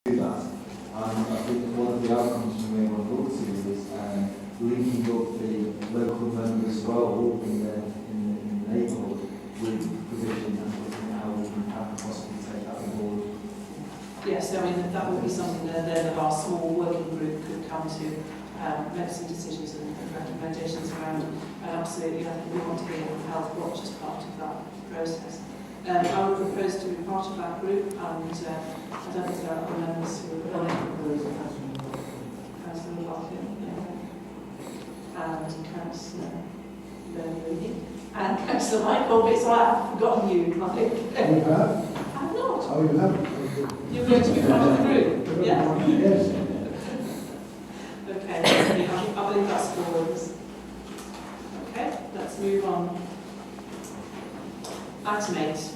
do that. And I think one of the outcomes you may want to look to is linking up the local members' role in the neighbourhood with provision and looking at how we can possibly take that on board. Yes, I mean that would be something that our small working group could come to, make some decisions and recommendations around. And absolutely, I think we want to be able to help watch as part of that process. I would propose to be part of that group, and I don't think there are other members who would want to propose Councillor Larkin, and Councillor Wellbeing, and Councillor Michael, so I've forgotten you, Mike. You have? I'm not. Oh, you haven't? You're going to be part of the group? Yeah? Yes. Okay, I believe that's four of us. Okay, let's move on. Item 8.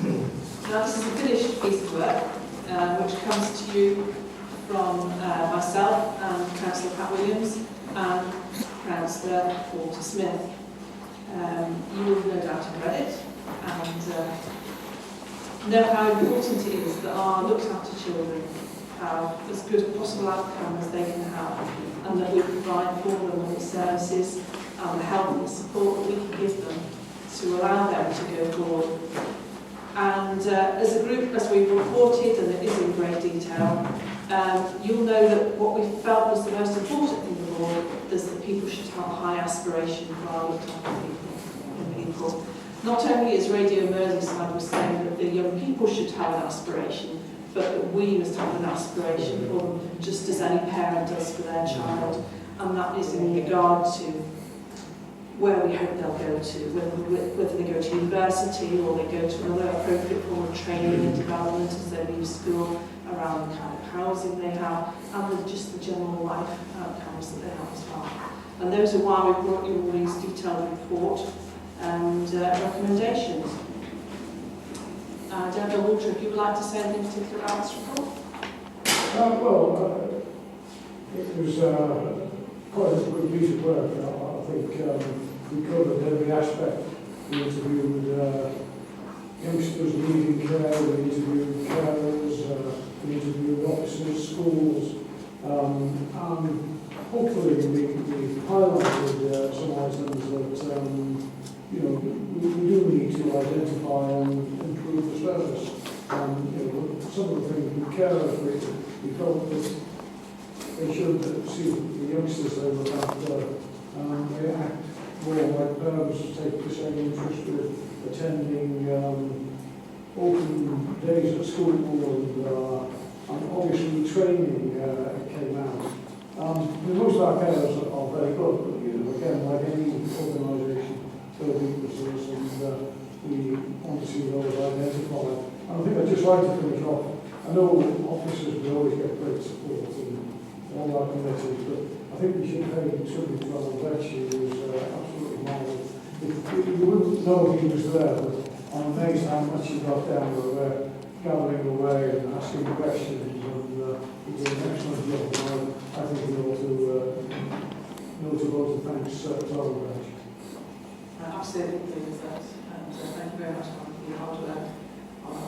Now this is a finished piece of work which comes to you from myself and Councillor Pat Williams and Councillor Walter Smith. You will no doubt have read it and know how important it is that our looked after children have as good a possible outcome as they can have, and that we provide for them all the services and the help and the support that we can give them to allow them to go forward. And as a group, as we've reported, and it is in great detail, you'll know that what we felt was the most important thing of all is that people should have a high aspiration for our looked after people. Not only is Radio Merseyside was saying that the young people should have an aspiration, but that we must have an aspiration for them, just as any parent does for their child. And that is in regard to where we hope they'll go to, whether they go to university or they go to another appropriate form of training and development as they leave school, around the kind of housing they have, and just the general life outcomes that they have as well. And those are why we brought you all these detailed report and recommendations. I don't know, Walter, if you would like to say anything particular about this report? It was quite a good piece of work. I think we covered every aspect. We interviewed youngsters needing care, we interviewed carers, we interviewed officers, schools, and hopefully we highlighted some items that we do need to identify and improve the service. Some of the things with carers, we felt that they should see the youngsters they look after, they act more like parents, take the same interest with attending open days at school, and obviously training came out. Most of our carers are very good, but again, like any organisation, there are weaknesses, and we want to see those identified. And I think I'd just like to finish off. I know officers will always get great support in all our committees, but I think we should pay tribute to Alan Vetch, who was absolutely marvellous. You wouldn't know if he was there, but I'm amazed how much he got down there, gathering away and asking questions, and he did an excellent job. I think he ought to vote of thanks to Alan Vetch. Absolutely agree with that, and thank you very much for your hard work on our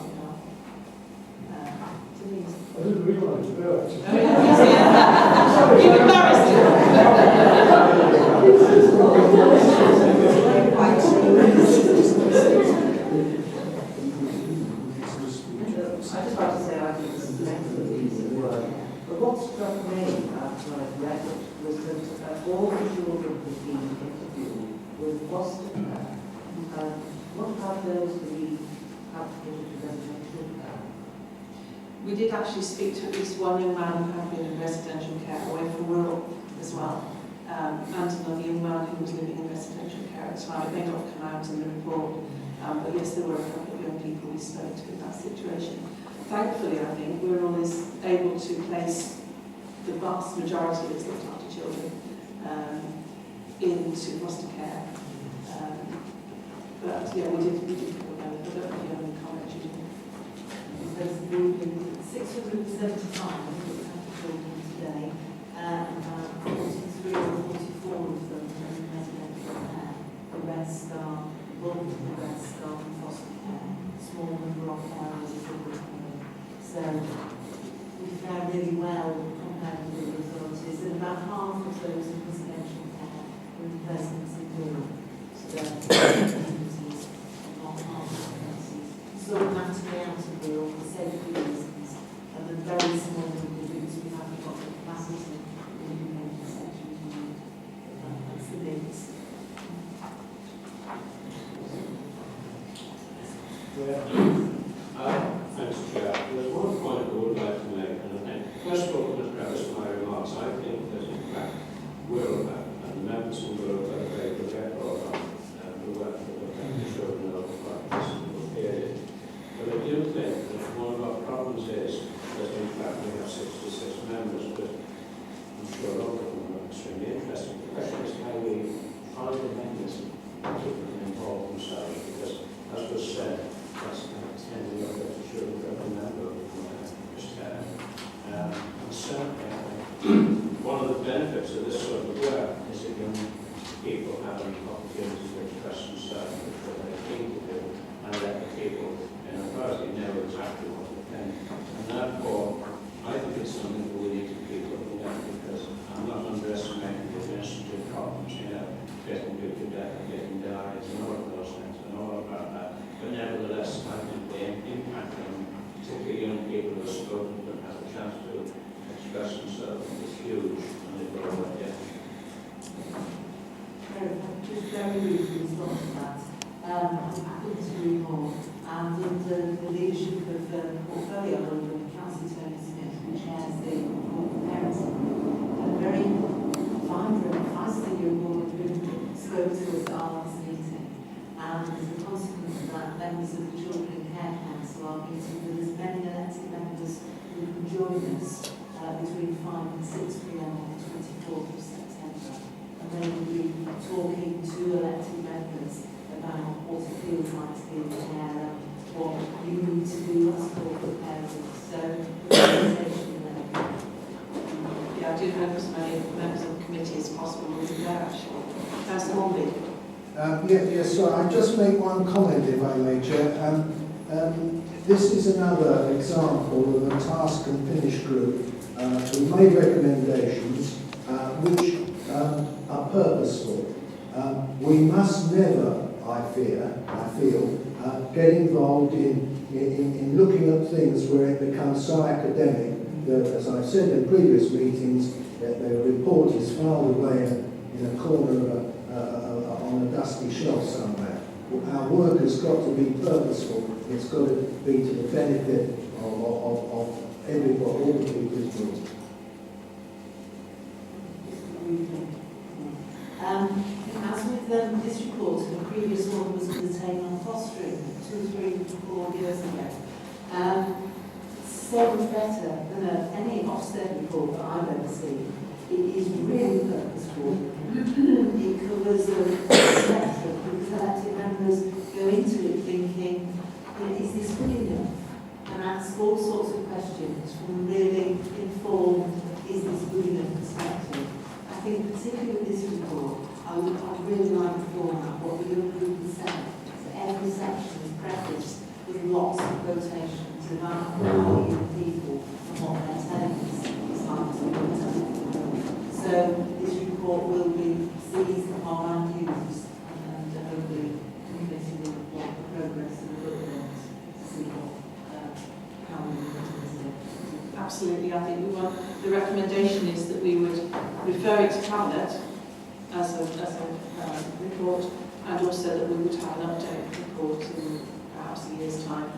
behalf. Denise. I didn't realise it there, actually. You're embarrassed. I just like to say I think this is an excellent piece of work. But what struck me after I read it was that all the children who've been interviewed with foster care, what about those who have to go to residential care? We did actually speak to at least one young man who had been in residential care away from Wirral as well, and another young man who was living in residential care at the time. It may not have come out in the report, but yes, there were a couple of young people we spoke to in that situation. Thankfully, I think Wirral is able to place the vast majority of its looked after children into foster care. But yeah, we did cover those. I don't know if you have any comment, Judy. There's been 675 children today, and 43 or 44 of them are in residential care. The rest are bulk of the rest are in foster care. Small number of carers are So we fare really well compared with the authorities, and about half of those in residential care were in placements in Wirral. So they're communities, not half of the places. So we have to be out of Wirral for safety reasons, and the very small number of groups we haven't got the capacity in the prevention section to do. That's the biggest. Thanks, Chair. There's one point I would like to make, and I think, first of all, to preface my remarks, I think that in fact, Wirral and the members of Wirral are very good record on the work that we're going to show in over quite a reasonable period. But I do think that one of our problems is that in fact we have 66 members, but I'm sure all of them are extremely interesting. The question is how we find a mechanism to keep them involved themselves, because as was said, that's kind of tending up to show that a member of just and certainly I think one of the benefits of this sort of work is that young people have an opportunity to express themselves, which they're very keen to do, and let the people in authority know exactly what they think. And therefore, I think it's something that we need to keep looking at, because I'm not underestimating the administrative problems, getting people to death and getting diaries and all of those things and all about that. But nevertheless, I think the impact on particularly young people who have spoken to and have a chance to express themselves is huge, and they've got a lot of Just very briefly respond to that. I couldn't agree more. And under the leadership of the portfolio holder, Councillor Tony Smith, who chairs the parenting, a very vibrant, feisty young woman who spoke to us at our last meeting. And as a consequence of that, members of the Children in Care Council are meeting with as many elected members who can join us between 5 and 6 p.m. on the 24th of September. And they will be talking to elected members about what it feels like to be in care and what you need to do as corporate parents. So, the presentation there. Yeah, I do hope as many members of the committee as possible will be there, actually. Councillor Hornby. Yes, sorry, I'll just make one comment, if I may, Chair. This is another example of a task and finish group who made recommendations which are purposeful. We must never, I feel, get involved in looking at things where it becomes so academic that, as I've said in previous meetings, that the report is filed away in a corner of on a dusty shelf somewhere. Our work has got to be purposeful. It's got to be to the benefit of everybody, all the people in the room. As with this report, the previous one was contained on fostering 2, 3, 4 years ago. So much better than any Ofsted report that I've ever seen. It is really purposeful. It covers a spectrum because elected members go into it thinking, is this good enough? And ask all sorts of questions from really informed, is this good enough perspective. I think particularly with this report, I would really like the format, what the young group has said. So every section is prefaced with lots of quotations about how young people and what they're telling us is like to be. So this report will be seized upon and used, and hopefully committed with what the progress of the government to see how we will do it. Absolutely, I think we want, the recommendation is that we would refer it to Cabinet as a report, and also that we would have an update report in perhaps a year's time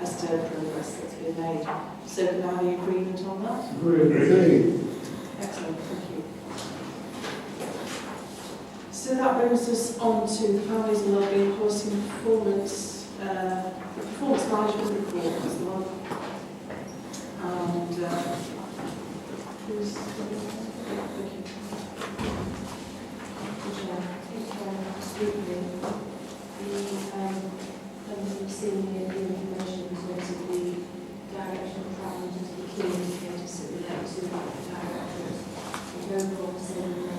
as to progress that's been made. So can I have the agreement on that? Agreed. Excellent, thank you. So that brings us on to the Families and Wellbeing Policy and Performance, the Performance Management Report is the one. And who's thank you. Members have seen the information in terms of the direction of travel and the key indicators that relate to the directors. The overall facility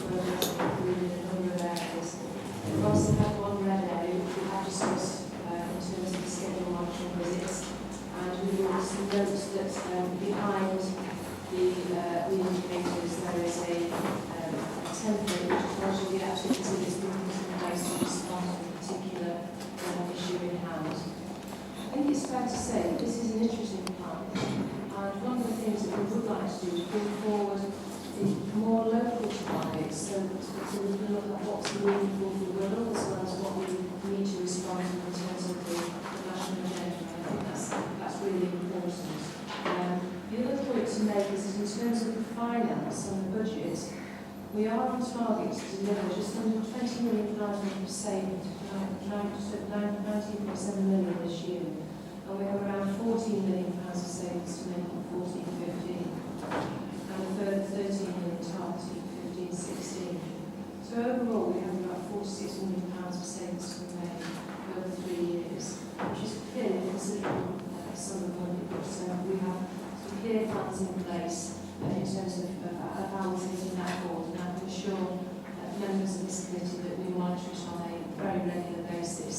progress included a number of areas. We also have one red area which we have discussed in terms of the schedule monitoring visits, and indicators, there is a template which tells you the activities that are in place to respond to a particular issue in hand. I think it's fair to say that this is an interesting plan, and one of the things that we would like to do is bring forward the more local targets, so that we can look at what's meaningful for Wirral as well as what we need to respond to in terms of the national agenda. I think that's really important. The other point to make is that in terms of the finance and the budget, we are on target to deliver just under £20 million of savings, 19.7 million this year, and we have around £14 million of savings to make in 14-15, and a further £13 million targeted in 15-16. So overall, we have about £46 million of savings to be made over 3 years, which is clearly a considerable sum of money, but we have some clear plans in place in terms of how we're taking that forward, and I can assure members of this committee that we monitor it on a very regular basis,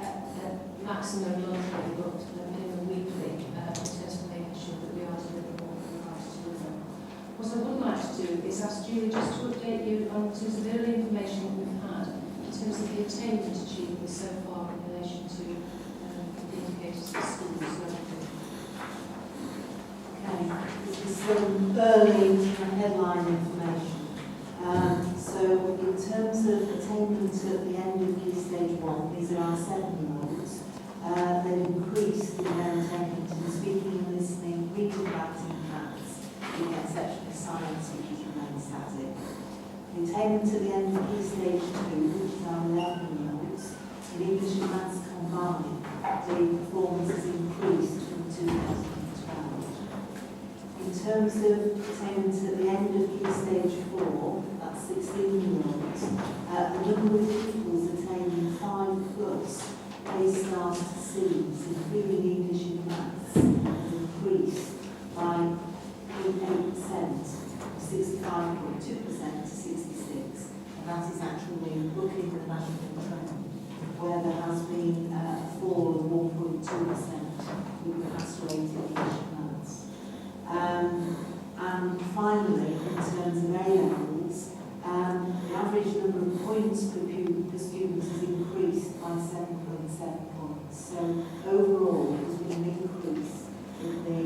at maximum monthly, but minimum weekly, in terms of making sure that we are delivering what we are to deliver. What I would like to do is ask Julie just to update you on terms of the early information that we've had in terms of the attainment achievements so far in relation to the indicators for schools locally. This is some early headline information. So in terms of attainment at the end of Key Stage 1, these are our 7-year-olds. They've increased in their attainment in speaking, listening, reading, writing, maths, with the exception of science, which has remained static. The attainment at the end of Key Stage 2, which is our 11-year-olds, in English and maths combined, the performance has increased from 2012. In terms of attainment at the end of Key Stage 4, that's 16-year-olds, the number of pupils attaining 5+ A-star to C's, including English and maths, has increased by 0.8%, 65.2% to 66%, and that is actually looking at the national trend, where there has been a fall of 1.2% with the pass rate in English and maths. And finally, in terms of A-levels, the average number of points per student has increased by 7.7 points. So overall, there's been an increase in the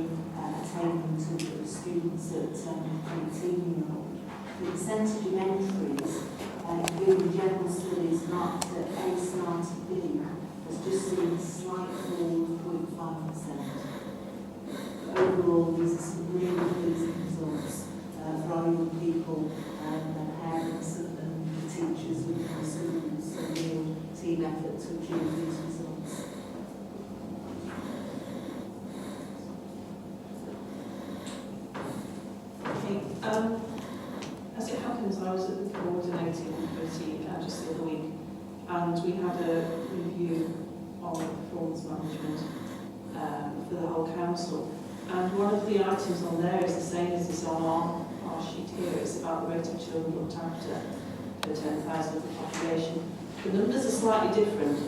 attainment of students at 18-year-old. The percentage of entries, including general studies marked at A-star to B, has just seen a slight fall of 0.5%. Overall, these are some really pleasing results for our young people and their parents and the teachers within the schools, and real team effort to achieve these results. Okay. As it happens, I was at the coordinating committee just the other week, and we had a review on performance management for the whole council. And one of the items on there is the same as is on our sheet here. It's about the rate of children looked after per 10,000 of the population. The numbers are slightly different,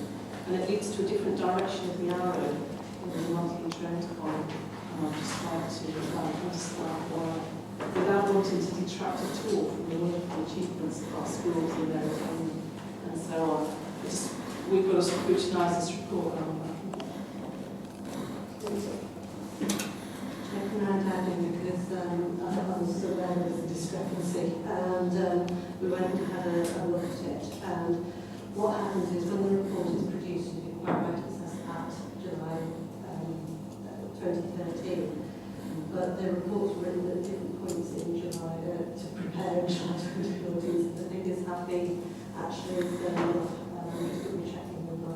and it leads to a different direction of the arrow in the monthly trend column. And I'd just like to understand why, without wanting to detract at all from the wonderful achievements of our schools and their attainment and so on. We've got to scrutinise this report. Because I was aware there was a discrepancy, and we went and had a look at it. And what happens is when the report is produced, you can quite right access at July 2013, but the reports were written at different points in July to prepare in July 2014. The figures have been actually just checking with my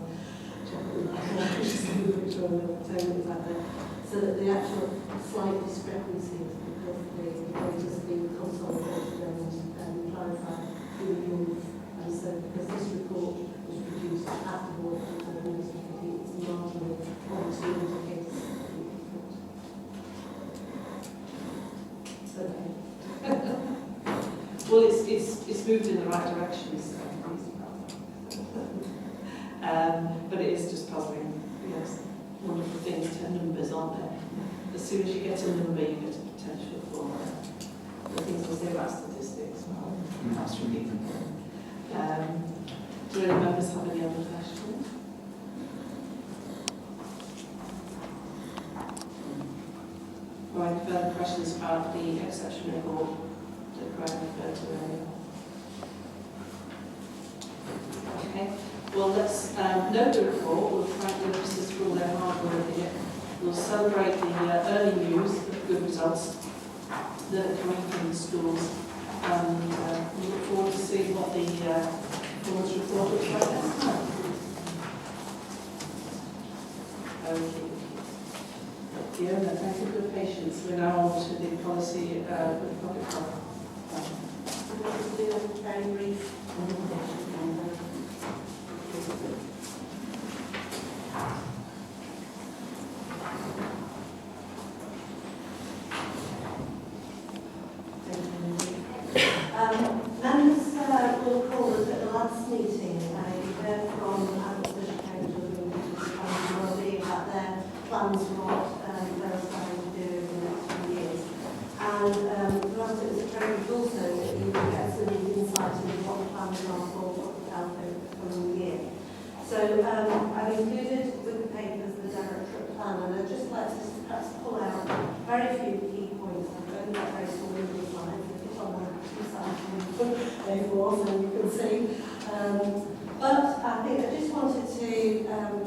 which one the attainment is out there. So that the actual slight discrepancy is because the data has been consolidated and clarified through the rules. And so because this report was produced at the board and the Ministry Committee, it's marginally on to indicate the report. Okay. Well, it's moved in the right direction, so but it is just puzzling. Yes, wonderful things to numbers, aren't there? As soon as you get a number, you get a potential for the things we say about statistics, well, perhaps repeating them. Do any members have any other questions? Or any further questions about the exception report that Graham referred to earlier? Okay, well let's note the report. We'll thank the officers for all their hard work in it. We'll celebrate the early news of good results that are coming from the schools, and we look forward to seeing what the performance report looks like next time. Okay. Fiona, thank you for your patience. We're now on to the policy with public health. I'm going to do a very brief presentation. Members will recall that at the last meeting, you heard from the Council of Wellbeing about their plans for what they're planning to do over the next few years. And whilst it was a trade also that you would get some insight into what the plans are for public health over the coming year. So I've included with the papers the directorate plan, and I'd just like to perhaps pull out very few key points. I've only got very small little slides, if it's on the side A4, so you can see. But I think I just wanted to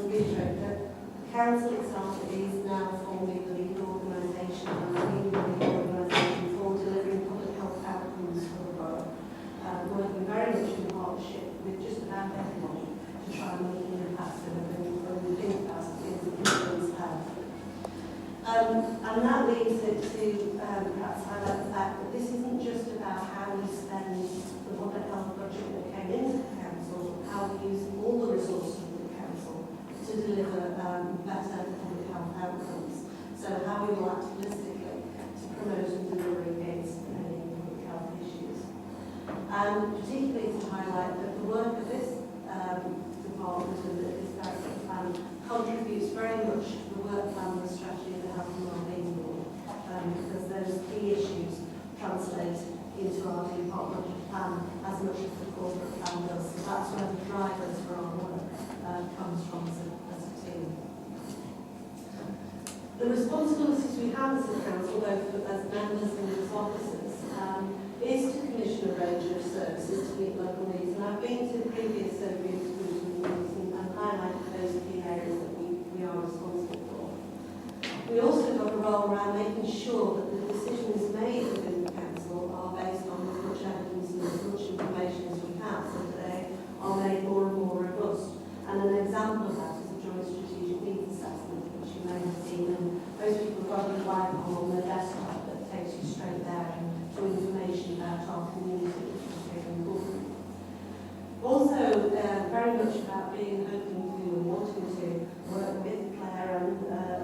reiterate that the Council itself is now formally the legal organisation and the legal organisation for delivering public health outcomes for the borough, working very much in partnership with just about everybody to try and make an impact when we think about things that influence health. And that leads it to perhaps highlight the fact that this isn't just about how we spend the public health budget that came into the Council, but how we use all the resources of the Council to deliver better public health outcomes. So how we will act holistically to promote and deliver against any public health issues. And particularly to highlight that the work of this department and this directorate plan contributes very much to the work plan and the strategy of the Health and Wellbeing Board, because those key issues translate into our departmental plan as much as the corporate plan does. So that's where the drivers for our work comes from as a team. The responsibilities we have as a council, both as members and as officers, is to commission a range of services to meet local needs. And I've been to previous overview meetings and highlighted those key areas that we are responsible for. We also got a role around making sure that the decisions made within the council are based on as much evidence and as much information as we have, so that they are made more and more robust. And an example of that is the Joint Strategic Needs Assessment, which you may have seen, and most people probably like on their desktop that takes you straight there to information about our community, which is very important. Also, very much about being open to and wanting to work with Claire and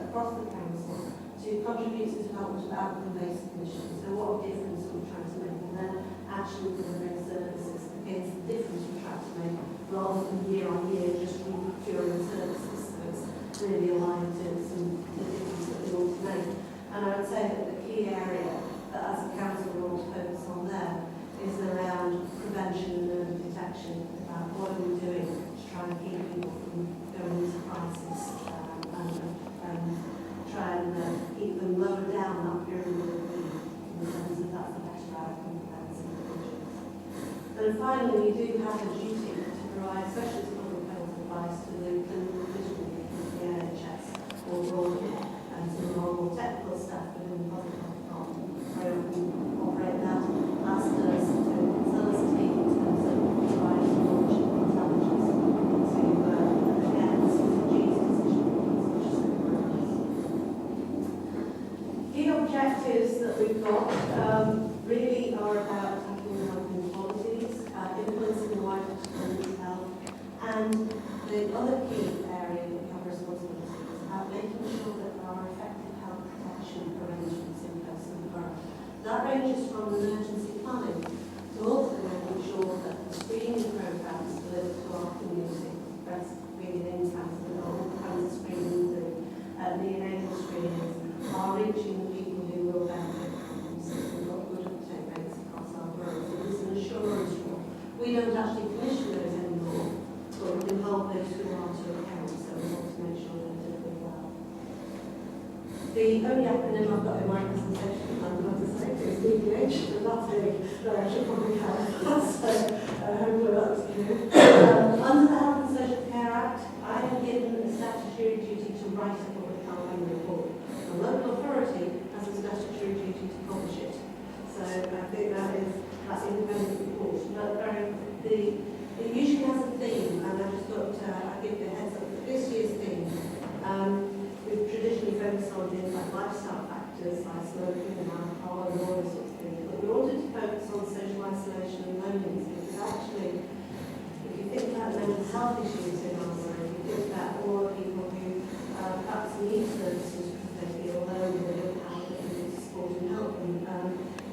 across the council to contribute to the development of outcome-based commissions. So what difference are we trying to make, and then actually delivering services against the difference we're trying to make, rather than year on year just procuring services. So it's really aligned to some the difference that we want to make. And I would say that the key area that as a council we want to focus on there is around prevention and early detection, about what are we doing to try and keep people from going into crisis and try and keep them lower down that pyramid of need, in the sense that that's a better outcome for those individuals. And finally, we do have a duty to provide specialist public health advice to the clinical division of the NHS or broadly, and to the more technical staff within the public health department, where we operate that as does to facilitate in terms of providing knowledge and intelligence to, again, CCG's decision key objectives that we've got really are about tackling health inequalities, influencing the wider community health, and the other key area that we have responsibilities is about making sure that there are effective health protection arrangements in place in the borough. That ranges from emergency planning to also making sure that the screening programs delivered to our community, breast screening, cancer, all kinds of screening, the neonatal screenings, are reaching the people who will benefit from The only acronym I've got in my presentation, I'm going to say, is DPH, and that's big, but I should probably have that, so hopefully that's clear. Under the Health and Social Care Act, I am given a statutory duty to write a public health annual report. The local authority has a statutory duty to publish it. So I think that's independent report. But it usually has a theme, and I just thought I'd give you a heads up that this year's theme. We've traditionally focused on things like lifestyle factors, like smoking and alcohol and all those sorts of things. But we wanted to focus on social isolation and loneliness because actually, if you think about mental health issues in our world, you think about all the people who perhaps need services because they feel alone and they don't have the support and help them.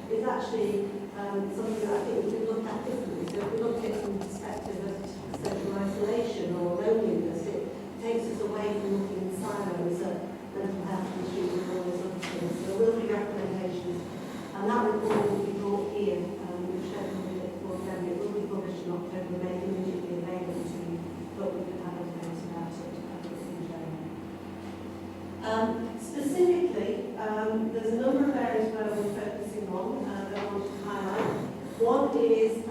It's actually something that I think we could look at differently. So if we look at it from the perspective of social isolation or loneliness, it takes us away from looking in silos at mental health issues and all those other things. So there will be recommendations. And that report will be brought here, which scheduled it for January. It will be published in October, made immediately available to you, but we can have a debate about it in January. Specifically, there's a number of areas where we're focusing on that I want to highlight. One is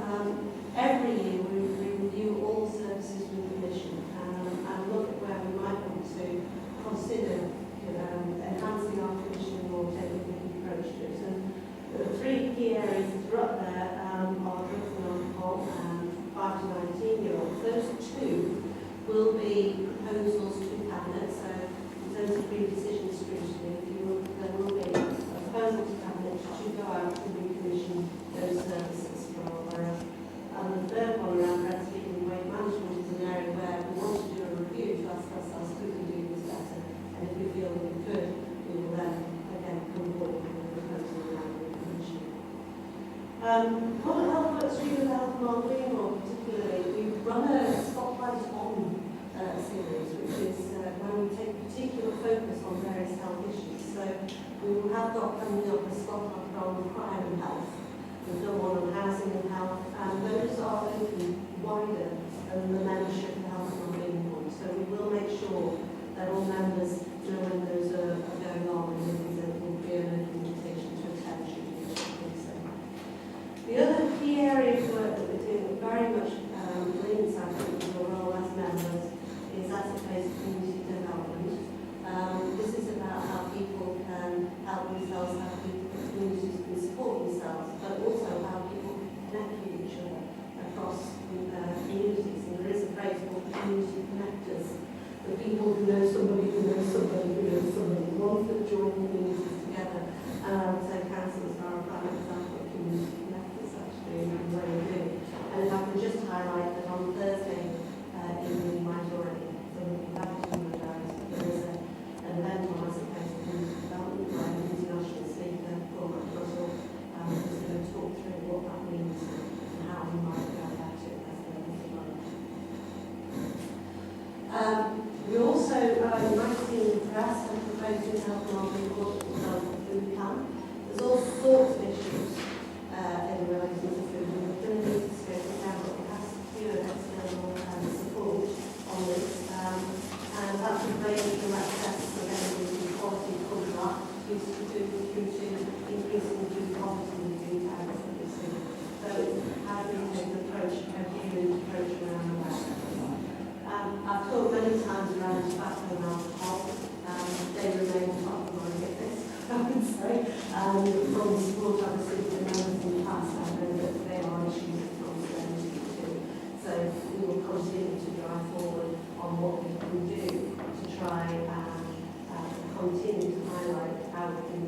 every year we review all services with permission and look at where we might want to consider enhancing our commission or taking a different approach to it. And the three key areas that are up there are drugs and alcohol and 5 to 19-year-olds. Those two will be proposals to Cabinet. So in terms of pre-decision scrutiny, there will be a proposal to Cabinet to go out and recommission those services for our borough. And the third one around breastfeeding and weight management is an area where we want to do a review to ask ourselves, could we do this better? And if we feel that we could, we will then again come forward with a proposal around recommission. Public health works through with health and wellbeing, or particularly, we've run a spotlight on series, which is when we take particular focus on various health issues. So we will have got coming up a spotlight on crime and health. We've done one on housing and health, and those are open wider than the membership of health and wellbeing one. So we will make sure that all members know when those are going on, and there will be an invitation to attend should you wish to do so. The other key area of work that we're doing very much links, I think, with your role as members is as it relates to community development. This is about how people can help themselves, how communities can support themselves, but also how people connect with each other across communities. And there is a phrase called community connectors, the people who know somebody who knows somebody who knows somebody, the ones that join communities together. And I would say councils are a prime example of community connectors actually in the way we do. And if I can just highlight that on Thursday evening, you might already have it in your diaries, but there is an event on as it relates to community development by an international speaker, Paul Russell, who's going to talk through what that means and how we might go about it as a development. We also, you might have seen in the press, and proposed in health and wellbeing audit food plan. There's all sorts of issues in relation to food, and we're going to need to scope it down, but we have secured external support on this. And that's a range from access to energy quality contract through to increasing food poverty in the areas that we see. So how do we take an approach, a human approach around that? I've talked many times around tobacco and alcohol. They remain top of my hit list, I would say. From the support I've received from members in the past, I know that they are issues that concern me too. So we will continue to drive forward on what we can do to try and continue to highlight how we can